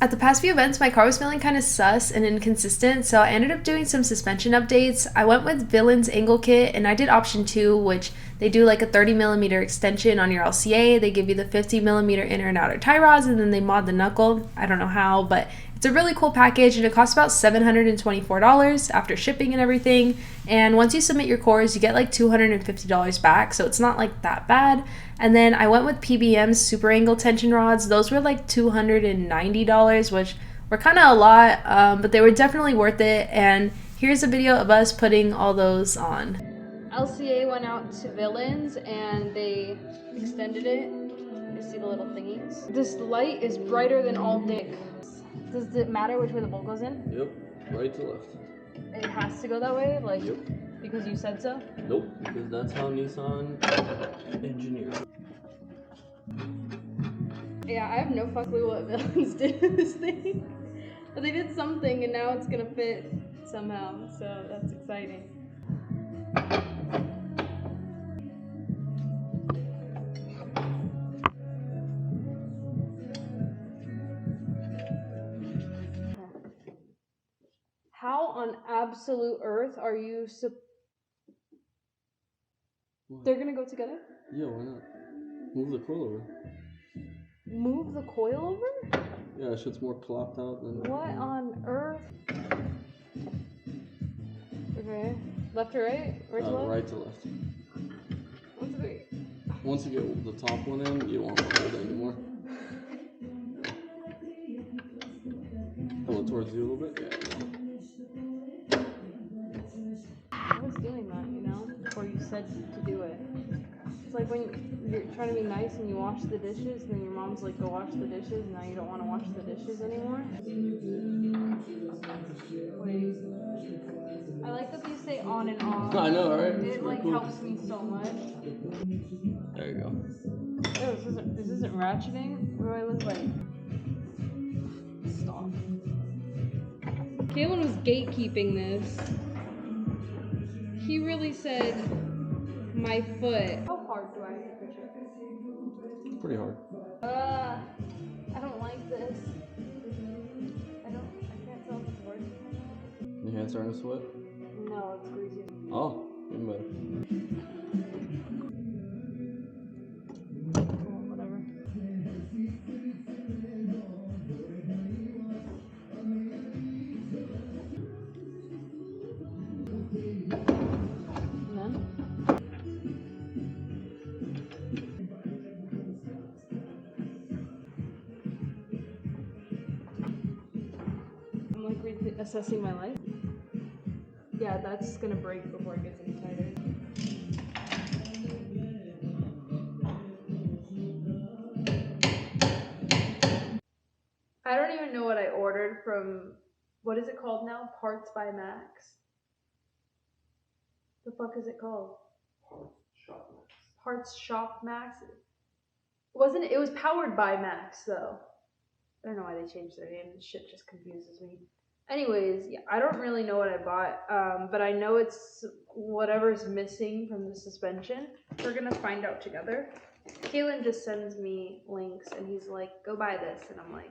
At the past few events, my car was feeling kind of sus and inconsistent, so I ended up doing some suspension updates. I went with Villain's angle kit, and I did option 2, which they do like a 30mm extension on your LCA. They give you the 50mm inner and outer tie rods, and then they mod the knuckle. I don't know how, but it's a really cool package, and it costs about $724 after shipping and everything. And once you submit your cores, you get like $250 back, so it's not like that bad. And then I went with PBM's super angle tension rods. Those were like $290, which were kind of a lot, but they were definitely worth it. And here's a video of us putting all those on. LCA went out to Villains and they extended it. You see the little thingies? This light is brighter than all day. Does it matter which way the bulb goes in? Yep, right to left. It has to go that way? Like, yep. Because you said so? Nope, because that's how Nissan engineers. Yeah, I have no fuck clue what Villains did with this thing. But they did something and now it's gonna fit somehow, so that's exciting. How on absolute earth are you They're gonna go together? Yeah, why not? Move the coil over. Move the coil over? Yeah, shit's more clapped out than... What on earth? Okay. Left to right? Right to left? Right to left. 1, 2, 3. Once you get the top one in, you don't want to hold it anymore. Pull it towards you a little bit. Yeah. I was doing that, you know, before you said to do it. It's like when you're trying to be nice and you wash the dishes, and then your mom's like, go wash the dishes, and now you don't want to wash the dishes anymore. Wait. I like that these say on and off. I know, right? It like cool. Helps me so much. There you go. Oh, this isn't ratcheting? What do I look like? Stop. Kaylin was gatekeeping this. He really said, my foot. How hard do I have to push it? Pretty hard. I don't like this. I can't tell if it's working. Your hands starting to sweat? No, it's greasy. Oh, even better. Cool, whatever. And then? I'm like assessing my life. Yeah, that's gonna break before it gets any tighter. I don't even know what I ordered from, what is it called now? Parts by Max? The fuck is it called? Parts Shop Max? It was powered by Max though. I don't know why they changed their name. This shit just confuses me. Anyways, yeah, I don't really know what I bought, but I know it's whatever's missing from the suspension. We're gonna find out together. Kaylin just sends me links and he's like, go buy this. And I'm like,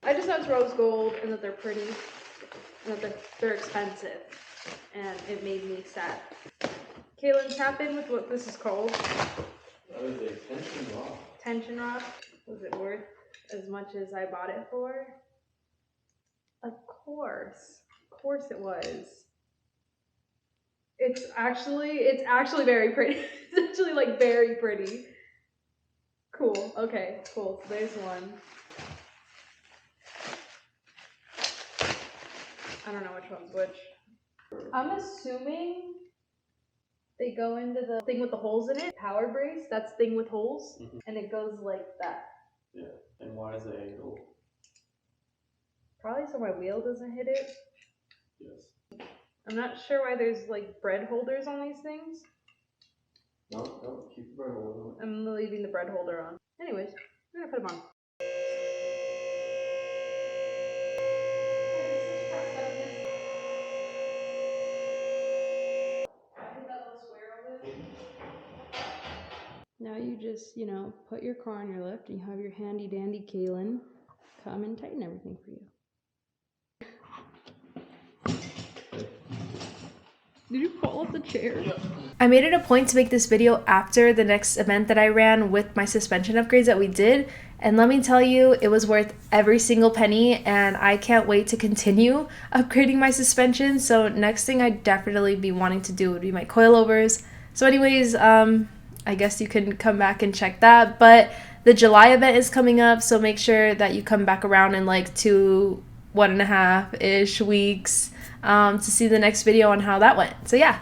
I just know it's rose gold and that they're pretty and that they're expensive. And it made me sad. Kaylin, tap in with what this is called. That is a tension rod. Tension rod. Was it worth as much as I bought it for? Of course it was. It's actually very pretty. It's actually like very pretty. Cool. Okay, cool. So there's one. I don't know which one's which. I'm assuming they go into the thing with the holes in it. Power brace, that's thing with holes, and it goes like that. Yeah, and why is the angle? Probably so my wheel doesn't hit it. Yes. I'm not sure why there's like bread holders on these things. No, keep the bread holder on. I'm leaving the bread holder on. Anyways, I'm gonna put them on. Now you just, put your car on your lift and you have your handy dandy Kaylin. come and tighten everything for you. Did you fall off the chair? Yeah. I made it a point to make this video after the next event that I ran with my suspension upgrades that we did. And let me tell you, it was worth every single penny, and I can't wait to continue upgrading my suspension. So next thing I'd definitely be wanting to do would be my coilovers. So anyways, I guess you can come back and check that. But the July event is coming up, so make sure that you come back around in like 1.5-ish weeks to see the next video on how that went. So yeah,